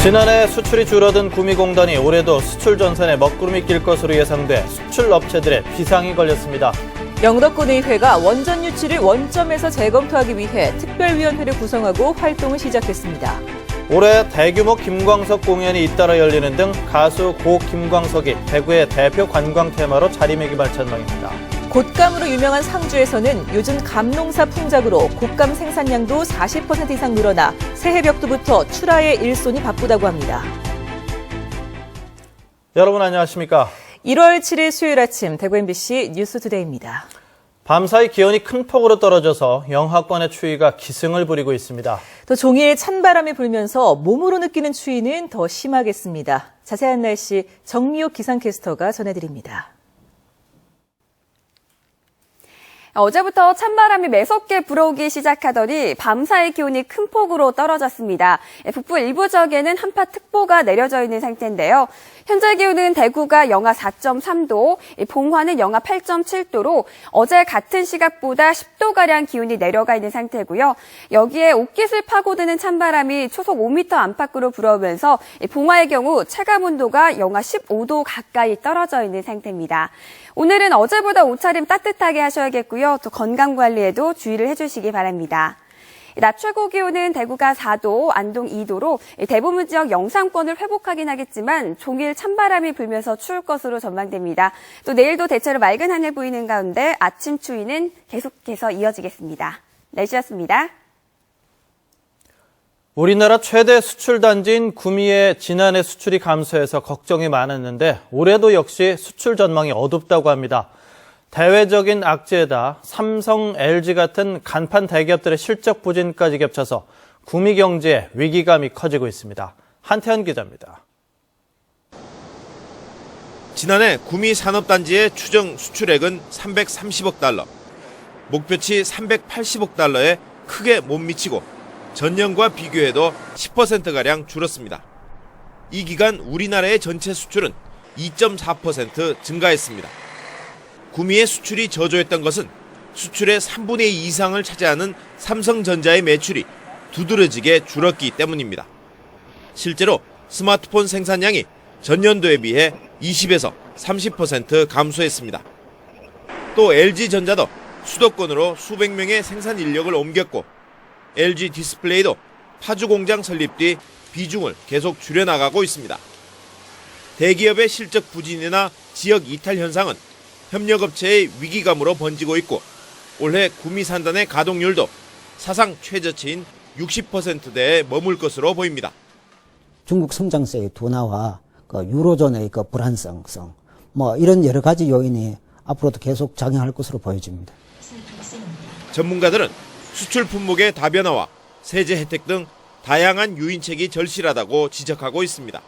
지난해 수출이 줄어든 구미공단이 올해도 수출 전선에 먹구름이 낄 것으로 예상돼 수출 업체들의 비상이 걸렸습니다. 영덕군의회가 원전 유치를 원점에서 재검토하기 위해 특별위원회를 구성하고 활동을 시작했습니다. 올해 대규모 김광석 공연이 잇따라 열리는 등 가수 고 김광석이 대구의 대표 관광 테마로 자리매김할 전망입니다. 곶감으로 유명한 상주에서는 요즘 감농사 풍작으로 곶감 생산량도 40% 이상 늘어나 새해 벽두부터 출하에 일손이 바쁘다고 합니다. 여러분 안녕하십니까? 1월 7일 수요일 아침 대구 MBC 뉴스투데이입니다. 밤사이 기온이 큰 폭으로 떨어져서 영하권의 추위가 기승을 부리고 있습니다. 또 종일 찬바람이 불면서 몸으로 느끼는 추위는 더 심하겠습니다. 자세한 날씨 정미옥 기상캐스터가 전해드립니다. 어제부터 찬바람이 매섭게 불어오기 시작하더니 밤사이 기온이 큰 폭으로 떨어졌습니다. 북부 일부 지역에는 한파특보가 내려져 있는 상태인데요. 현재 기온은 대구가 영하 4.3도, 봉화는 영하 8.7도로 어제 같은 시각보다 10도가량 기온이 내려가 있는 상태고요. 여기에 옷깃을 파고드는 찬바람이 초속 5m 안팎으로 불어오면서 봉화의 경우 체감온도가 영하 15도 가까이 떨어져 있는 상태입니다. 오늘은 어제보다 옷차림 따뜻하게 하셔야겠고요. 또 건강관리에도 주의를 해주시기 바랍니다. 낮 최고 기온은 대구가 4도, 안동 2도로 대부분 지역 영상권을 회복하긴 하겠지만 종일 찬바람이 불면서 추울 것으로 전망됩니다. 또 내일도 대체로 맑은 하늘 보이는 가운데 아침 추위는 계속해서 이어지겠습니다. 날씨였습니다. 우리나라 최대 수출 단지인 구미의 지난해 수출이 감소해서 걱정이 많았는데 올해도 역시 수출 전망이 어둡다고 합니다. 대외적인 악재에다 삼성, LG 같은 간판 대기업들의 실적 부진까지 겹쳐서 구미 경제에 위기감이 커지고 있습니다. 한태현 기자입니다. 지난해 구미 산업단지의 추정 수출액은 330억 달러, 목표치 380억 달러에 크게 못 미치고 전년과 비교해도 10%가량 줄었습니다. 이 기간 우리나라의 전체 수출은 2.4% 증가했습니다. 구미의 수출이 저조했던 것은 수출의 3분의 2 이상을 차지하는 삼성전자의 매출이 두드러지게 줄었기 때문입니다. 실제로 스마트폰 생산량이 전년도에 비해 20에서 30% 감소했습니다. 또 LG전자도 수도권으로 수백 명의 생산 인력을 옮겼고 LG 디스플레이도 파주 공장 설립 뒤 비중을 계속 줄여나가고 있습니다. 대기업의 실적 부진이나 지역 이탈 현상은 협력업체의 위기감으로 번지고 있고 올해 구미 산단의 가동률도 사상 최저치인 60%대에 머물 것으로 보입니다. 중국 성장세의 둔화와 유로존의 불안성, 이런 여러 가지 요인이 앞으로도 계속 작용할 것으로 보여집니다. 전문가들은 수출 품목의 다변화와 세제 혜택 등 다양한 유인책이 절실하다고 지적하고 있습니다.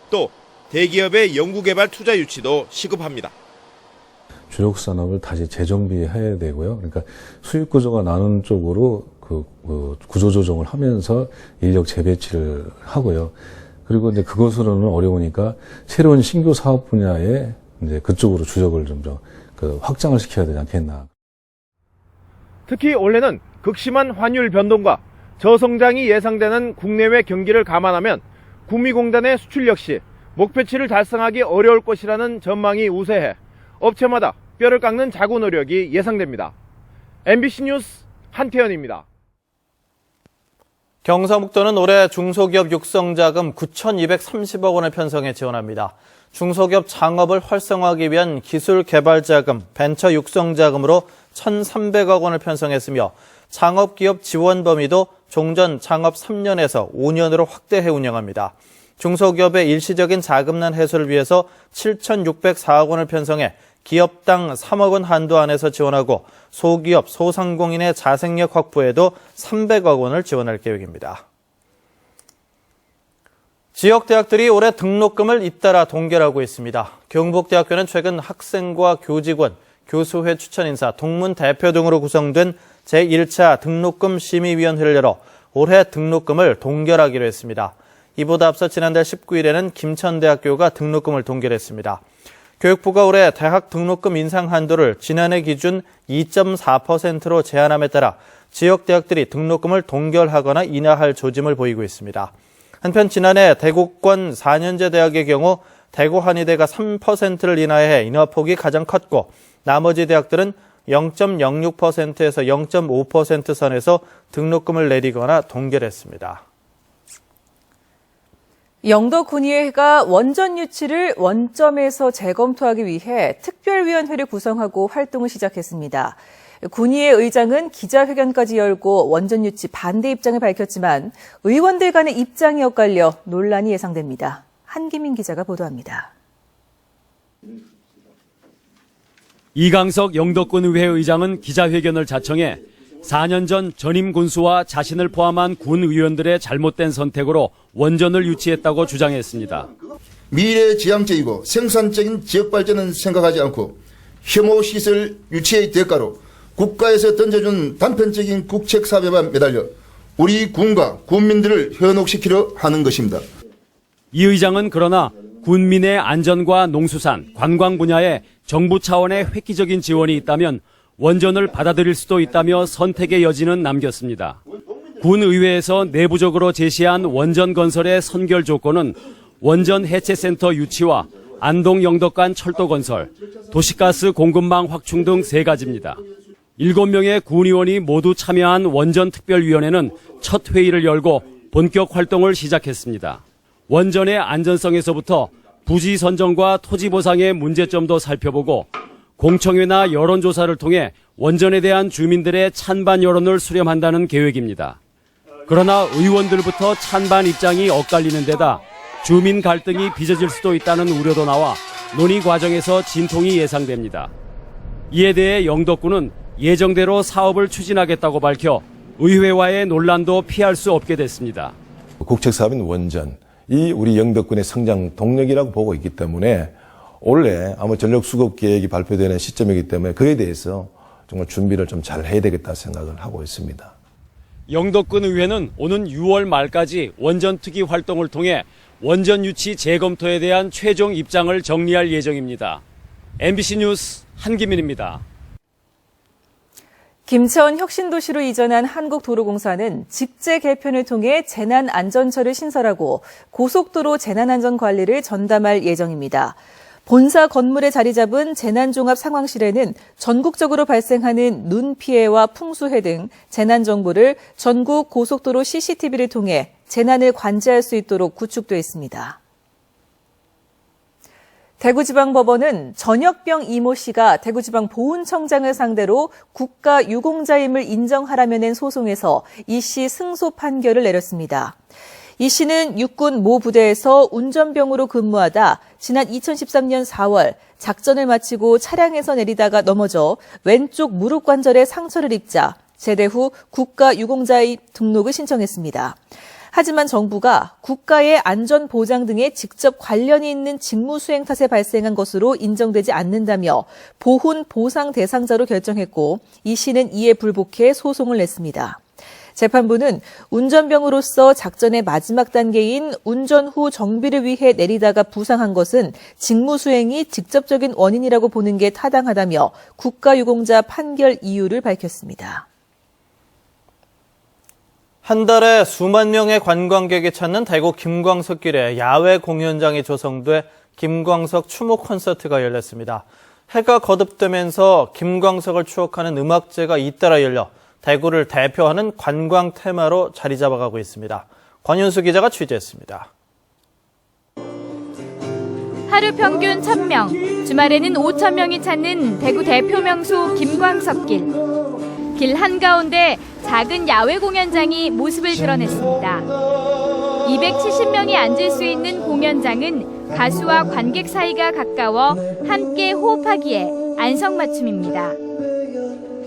또 대기업의 연구개발 투자 유치도 시급합니다. 주력 산업을 다시 재정비해야 되고요. 그러니까 수익 구조가 나눈 쪽으로 구조 조정을 하면서 인력 재배치를 하고요. 그리고 이제 그것으로는 어려우니까 새로운 신규 사업 분야에 이제 그쪽으로 주력을 좀 확장을 시켜야 되지 않겠나. 특히 올해는 극심한 환율 변동과 저성장이 예상되는 국내외 경기를 감안하면 구미공단의 수출 역시 목표치를 달성하기 어려울 것이라는 전망이 우세해 업체마다 뼈를 깎는 자구 노력이 예상됩니다. MBC 뉴스 한태현입니다. 경상북도는 올해 중소기업 육성자금 9,230억 원을 편성해 지원합니다. 중소기업 창업을 활성화하기 위한 기술개발자금, 벤처 육성자금으로 1,300억 원을 편성했으며 창업기업 지원 범위도 종전 창업 3년에서 5년으로 확대해 운영합니다. 중소기업의 일시적인 자금난 해소를 위해서 7,604억 원을 편성해 기업당 3억 원 한도 안에서 지원하고 소기업, 소상공인의 자생력 확보에도 300억 원을 지원할 계획입니다. 지역 대학들이 올해 등록금을 잇따라 동결하고 있습니다. 경북대학교는 최근 학생과 교직원, 교수회 추천인사, 동문 대표 등으로 구성된 제1차 등록금 심의위원회를 열어 올해 등록금을 동결하기로 했습니다. 이보다 앞서 지난달 19일에는 김천대학교가 등록금을 동결했습니다. 교육부가 올해 대학 등록금 인상 한도를 지난해 기준 2.4%로 제한함에 따라 지역 대학들이 등록금을 동결하거나 인하할 조짐을 보이고 있습니다. 한편 지난해 대구권 4년제 대학의 경우 대구 한의대가 3%를 인하해 인하폭이 가장 컸고 나머지 대학들은 0.06%에서 0.5% 선에서 등록금을 내리거나 동결했습니다. 영덕군의회가 원전 유치를 원점에서 재검토하기 위해 특별위원회를 구성하고 활동을 시작했습니다. 군의회 의장은 기자회견까지 열고 원전 유치 반대 입장을 밝혔지만 의원들 간의 입장이 엇갈려 논란이 예상됩니다. 한기민 기자가 보도합니다. 이강석 영덕군의회 의장은 기자회견을 자청해 4년 전 전임 군수와 자신을 포함한 군 의원들의 잘못된 선택으로 원전을 유치했다고 주장했습니다. 미래지향적이고 생산적인 지역 발전은 생각하지 않고 혐오시설 유치의 대가로 국가에서 던져준 단편적인 국책 사업에만 매달려 우리 군과 군민들을 현혹시키려 하는 것입니다. 이 의장은 그러나 군민의 안전과 농수산, 관광 분야에 정부 차원의 획기적인 지원이 있다면 원전을 받아들일 수도 있다며 선택의 여지는 남겼습니다. 군의회에서 내부적으로 제시한 원전 건설의 선결 조건은 원전 해체센터 유치와 안동 영덕 간 철도 건설, 도시가스 공급망 확충 등 3가지입니다. 7명의 군의원이 모두 참여한 원전특별위원회는 첫 회의를 열고 본격 활동을 시작했습니다. 원전의 안전성에서부터 부지 선정과 토지 보상의 문제점도 살펴보고 공청회나 여론조사를 통해 원전에 대한 주민들의 찬반 여론을 수렴한다는 계획입니다. 그러나 의원들부터 찬반 입장이 엇갈리는 데다 주민 갈등이 빚어질 수도 있다는 우려도 나와 논의 과정에서 진통이 예상됩니다. 이에 대해 영덕군은 예정대로 사업을 추진하겠다고 밝혀 의회와의 논란도 피할 수 없게 됐습니다. 국책사업인 원전, 이 우리 영덕군의 성장 동력이라고 보고 있기 때문에 올해 아마 전력수급 계획이 발표되는 시점이기 때문에 그에 대해서 정말 준비를 좀 잘 해야 되겠다 생각을 하고 있습니다. 영덕군 의회는 오는 6월 말까지 원전 특위 활동을 통해 원전 유치 재검토에 대한 최종 입장을 정리할 예정입니다. MBC 뉴스 한기민입니다. 김천 혁신도시로 이전한 한국도로공사는 직제 개편을 통해 재난안전처를 신설하고 고속도로 재난안전관리를 전담할 예정입니다. 본사 건물에 자리 잡은 재난종합상황실에는 전국적으로 발생하는 눈 피해와 풍수해 등 재난 정보를 전국 고속도로 CCTV를 통해 재난을 관제할 수 있도록 구축돼 있습니다. 대구지방법원은 전역병 이모 씨가 대구지방보훈청장을 상대로 국가유공자임을 인정하라며 낸 소송에서 이 씨 승소 판결을 내렸습니다. 이 씨는 육군 모 부대에서 운전병으로 근무하다 지난 2013년 4월 작전을 마치고 차량에서 내리다가 넘어져 왼쪽 무릎 관절에 상처를 입자 제대 후 국가유공자의 등록을 신청했습니다. 하지만 정부가 국가의 안전보장 등에 직접 관련이 있는 직무 수행 탓에 발생한 것으로 인정되지 않는다며 보훈 보상 대상자로 결정했고 이 씨는 이에 불복해 소송을 냈습니다. 재판부는 운전병으로서 작전의 마지막 단계인 운전 후 정비를 위해 내리다가 부상한 것은 직무 수행이 직접적인 원인이라고 보는 게 타당하다며 국가유공자 판결 이유를 밝혔습니다. 한 달에 수만 명의 관광객이 찾는 대구 김광석길에 야외 공연장이 조성돼 김광석 추모 콘서트가 열렸습니다. 해가 거듭되면서 김광석을 추억하는 음악제가 잇따라 열려 대구를 대표하는 관광 테마로 자리 잡아가고 있습니다. 권윤수 기자가 취재했습니다. 하루 평균 1,000명, 주말에는 5,000명이 찾는 대구 대표 명소 김광석길. 길 한가운데 작은 야외 공연장이 모습을 드러냈습니다. 270명이 앉을 수 있는 공연장은 가수와 관객 사이가 가까워 함께 호흡하기에 안성맞춤입니다.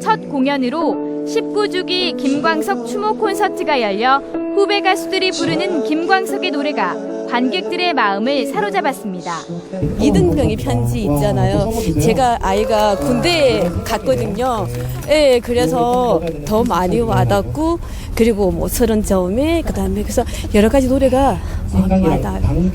첫 공연으로 19주기 김광석 추모 콘서트가 열려 후배 가수들이 부르는 김광석의 노래가 관객들의 마음을 사로잡았습니다. 이등병의 편지 있잖아요. 제가 아이가 군대에 갔거든요. 예, 그래서 더 많이 와닿고 그리고 뭐 서른점에 그다음에 그래서 여러 가지 노래가 와닿아요.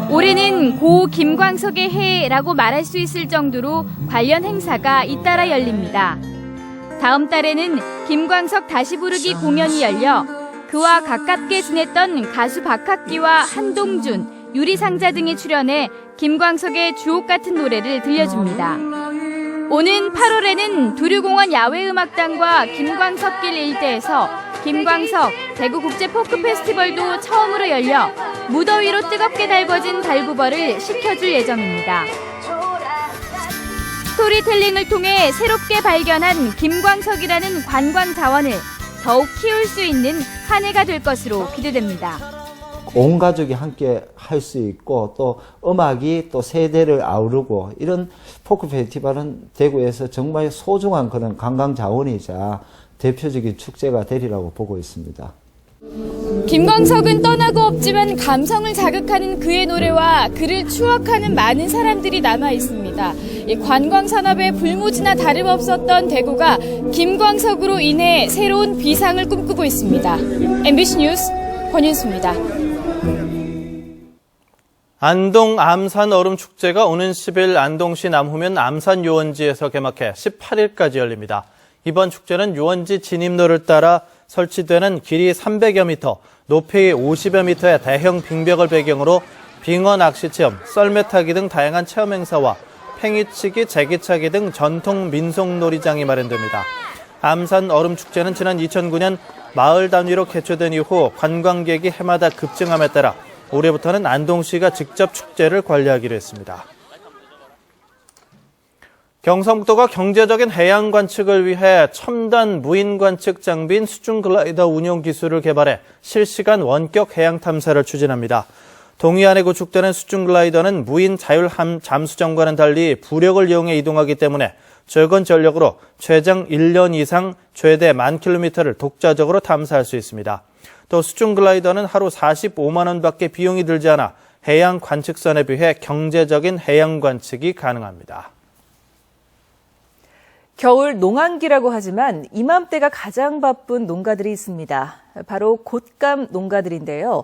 올해는 고 김광석의 해라고 말할 수 있을 정도로 관련 행사가 잇따라 열립니다. 다음 달에는 김광석 다시 부르기 공연이 열려 그와 가깝게 지냈던 가수 박학기와 한동준, 유리상자 등이 출연해 김광석의 주옥 같은 노래를 들려줍니다. 오는 8월에는 두류공원 야외음악단과 김광석길 일대에서 김광석 대구국제 포크 페스티벌도 처음으로 열려 무더위로 뜨겁게 달궈진 달구벌을 식혀줄 예정입니다. 스토리텔링을 통해 새롭게 발견한 김광석이라는 관광 자원을 더욱 키울 수 있는 한 해가 될 것으로 기대됩니다. 온 가족이 함께 할 수 있고 또 음악이 또 세대를 아우르고 이런 포크 페스티벌은 대구에서 정말 소중한 그런 관광 자원이자 대표적인 축제가 되리라고 보고 있습니다. 김광석은 떠나고 없지만 감성을 자극하는 그의 노래와 그를 추억하는 많은 사람들이 남아 있습니다. 이 관광 산업의 불모지나 다름없었던 대구가 김광석으로 인해 새로운 비상을 꿈꾸고 있습니다. MBC 뉴스 권윤수입니다. 안동 암산 얼음 축제가 오는 10일 안동시 남후면 암산 유원지에서 개막해 18일까지 열립니다. 이번 축제는 유원지 진입로를 따라 설치되는 길이 300여 미터, 높이 50여 미터의 대형 빙벽을 배경으로 빙어 낚시 체험, 썰매 타기 등 다양한 체험 행사와 팽이치기, 제기차기 등 전통 민속 놀이장이 마련됩니다. 암산 얼음 축제는 지난 2009년 마을 단위로 개최된 이후 관광객이 해마다 급증함에 따라 올해부터는 안동시가 직접 축제를 관리하기로 했습니다. 경상북도가 경제적인 해양 관측을 위해 첨단 무인 관측 장비인 수중 글라이더 운용 기술을 개발해 실시간 원격 해양 탐사를 추진합니다. 동해안에 구축되는 수중 글라이더는 무인 자율 잠수정과는 달리 부력을 이용해 이동하기 때문에 적은 전력으로 최장 1년 이상 최대 10,000km를 독자적으로 탐사할 수 있습니다. 또 수중 글라이더는 하루 45만 원밖에 비용이 들지 않아 해양 관측선에 비해 경제적인 해양 관측이 가능합니다. 겨울 농한기라고 하지만 이맘때가 가장 바쁜 농가들이 있습니다. 바로 곶감 농가들인데요.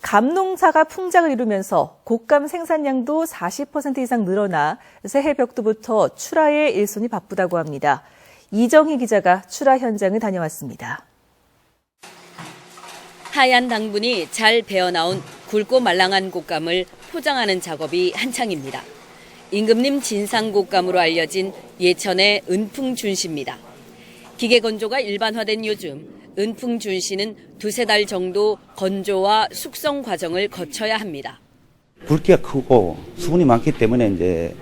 감농사가 풍작을 이루면서 곶감 생산량도 40% 이상 늘어나 새해 벽두부터 출하에 일손이 바쁘다고 합니다. 이정희 기자가 출하 현장을 다녀왔습니다. 하얀 당분이 잘 배어나온 굵고 말랑한 곶감을 포장하는 작업이 한창입니다. 임금님 진상 곶감으로 알려진 예천의 은풍준씨입니다. 기계 건조가 일반화된 요즘 은풍준씨는 2-3달 정도 건조와 숙성 과정을 거쳐야 합니다. 굵기가 크고 수분이 많기 때문에 이제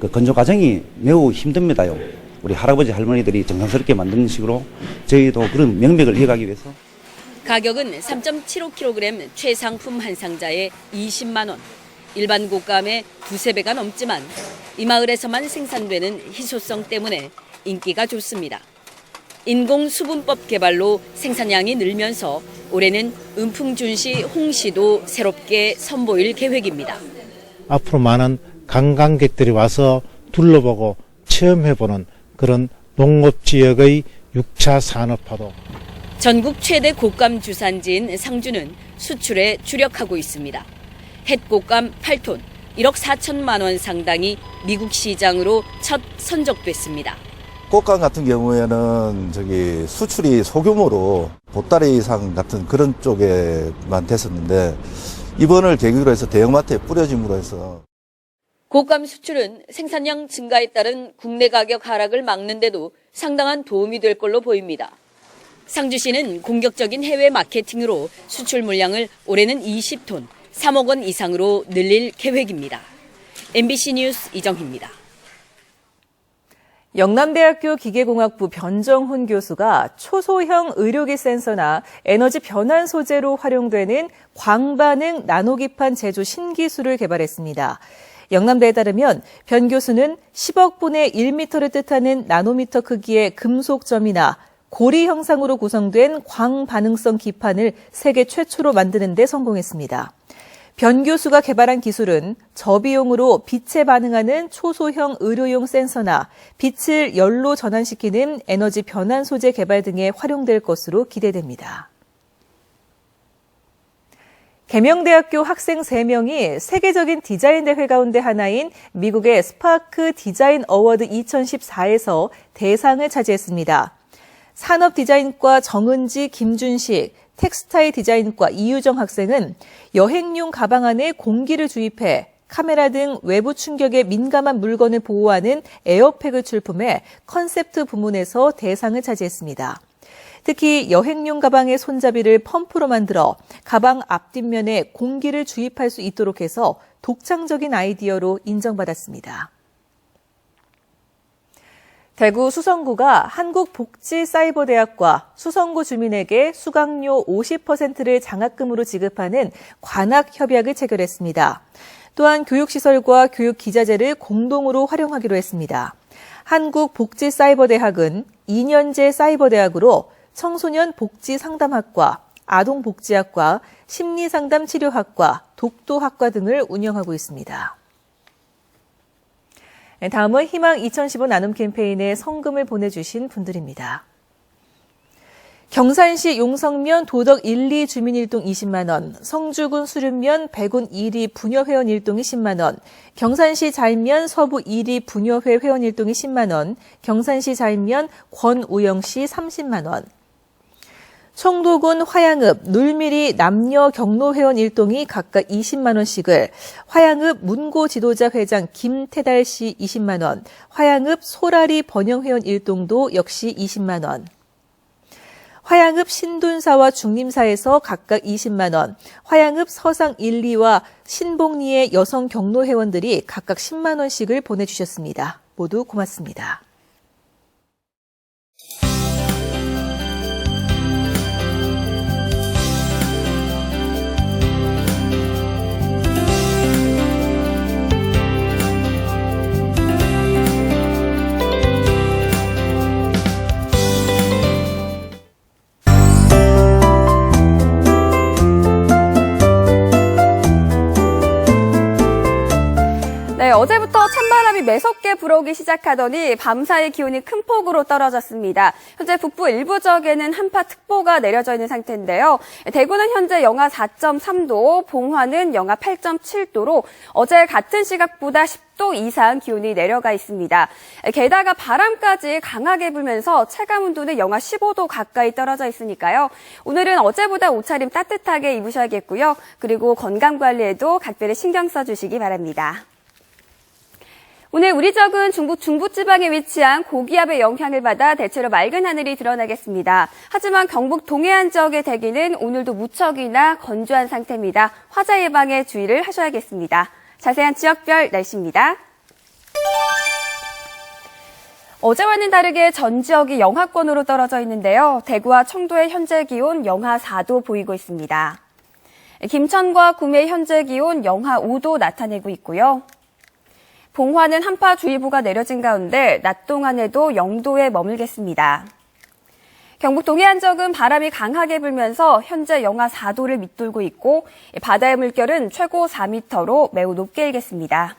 그 건조 과정이 매우 힘듭니다요. 우리 할아버지 할머니들이 정성스럽게 만드는 식으로 저희도 그런 명맥을 이어가기 위해서. 가격은 3.75kg 최상품 한 상자에 20만 원. 일반 곶감의 2-3배가 넘지만 이 마을에서만 생산되는 희소성 때문에 인기가 좋습니다. 인공수분법 개발로 생산량이 늘면서 올해는 은풍준씨 홍시도 새롭게 선보일 계획입니다. 앞으로 많은 관광객들이 와서 둘러보고 체험해보는 그런 농업지역의 6차 산업화도. 전국 최대 곶감 주산지인 상주는 수출에 주력하고 있습니다. 햇곶감 8톤, 1억 4천만 원 상당이 미국 시장으로 첫 선적됐습니다. 곶감 같은 경우에는 수출이 소규모로 보따리상 같은 그런 쪽에만 됐었는데 이번을 계기로 해서 대형마트에 뿌려짐으로 해서 곶감 수출은 생산량 증가에 따른 국내 가격 하락을 막는 데도 상당한 도움이 될 걸로 보입니다. 상주시는 공격적인 해외 마케팅으로 수출 물량을 올해는 20톤, 3억 원 이상으로 늘릴 계획입니다. MBC 뉴스 이정희입니다. 영남대학교 기계공학부 변정훈 교수가 초소형 의료기 센서나 에너지 변환 소재로 활용되는 광반응 나노기판 제조 신기술을 개발했습니다. 영남대에 따르면 변 교수는 10억 분의 1m를 뜻하는 나노미터 크기의 금속점이나 고리 형상으로 구성된 광반응성 기판을 세계 최초로 만드는 데 성공했습니다. 변 교수가 개발한 기술은 저비용으로 빛에 반응하는 초소형 의료용 센서나 빛을 열로 전환시키는 에너지 변환 소재 개발 등에 활용될 것으로 기대됩니다. 계명대학교 학생 3명이 세계적인 디자인 대회 가운데 하나인 미국의 스파크 디자인 어워드 2014에서 대상을 차지했습니다. 산업디자인과 정은지, 김준식, 텍스타일 디자인과 이유정 학생은 여행용 가방 안에 공기를 주입해 카메라 등 외부 충격에 민감한 물건을 보호하는 에어팩을 출품해 컨셉트 부문에서 대상을 차지했습니다. 특히 여행용 가방의 손잡이를 펌프로 만들어 가방 앞뒷면에 공기를 주입할 수 있도록 해서 독창적인 아이디어로 인정받았습니다. 대구 수성구가 한국복지사이버대학과 수성구 주민에게 수강료 50%를 장학금으로 지급하는 관학협약을 체결했습니다. 또한 교육시설과 교육기자재를 공동으로 활용하기로 했습니다. 한국복지사이버대학은 2년제 사이버대학으로 청소년 복지상담학과, 아동복지학과, 심리상담치료학과, 독도학과 등을 운영하고 있습니다. 다음은 희망 2015 나눔 캠페인에 성금을 보내주신 분들입니다. 경산시 용성면 도덕 1, 2 주민일동 20만 원, 성주군 수륜면 백운 1위 부녀회원 일동이 10만 원, 경산시 자인면 서부 1위 부녀회 회원 일동이 10만 원, 경산시 자인면 권우영씨 30만 원, 청도군 화양읍 눌미리 남녀 경로회원 일동이 각각 20만 원씩을, 화양읍 문고 지도자 회장 김태달 씨 20만 원, 화양읍 소라리 번영회원 일동도 역시 20만 원, 화양읍 신둔사와 중림사에서 각각 20만 원, 화양읍 서상 1, 2와 신봉리의 여성 경로회원들이 각각 10만 원씩을 보내주셨습니다. 모두 고맙습니다. 네, 어제부터 찬바람이 매섭게 불어오기 시작하더니 밤사이 기온이 큰 폭으로 떨어졌습니다. 현재 북부 일부 지역에는 한파특보가 내려져 있는 상태인데요. 대구는 현재 영하 4.3도, 봉화는 영하 8.7도로 어제 같은 시각보다 10도 이상 기온이 내려가 있습니다. 게다가 바람까지 강하게 불면서 체감온도는 영하 15도 가까이 떨어져 있으니까요. 오늘은 어제보다 옷차림 따뜻하게 입으셔야겠고요. 그리고 건강관리에도 각별히 신경 써주시기 바랍니다. 오늘 우리 지역은 중국 중부지방에 위치한 고기압의 영향을 받아 대체로 맑은 하늘이 드러나겠습니다. 하지만 경북 동해안 지역의 대기는 오늘도 무척이나 건조한 상태입니다. 화재 예방에 주의를 하셔야겠습니다. 자세한 지역별 날씨입니다. 어제와는 다르게 전 지역이 영하권으로 떨어져 있는데요. 대구와 청도의 현재 기온 영하 4도 보이고 있습니다. 김천과 구미의 현재 기온 영하 5도 나타내고 있고요. 봉화는 한파주의보가 내려진 가운데 낮 동안에도 0도에 머물겠습니다. 경북 동해안 지역은 바람이 강하게 불면서 현재 영하 4도를 밑돌고 있고 바다의 물결은 최고 4m로 매우 높게 일겠습니다.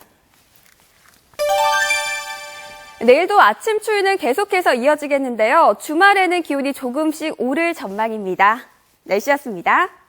내일도 아침 추위는 계속해서 이어지겠는데요. 주말에는 기온이 조금씩 오를 전망입니다. 날씨였습니다.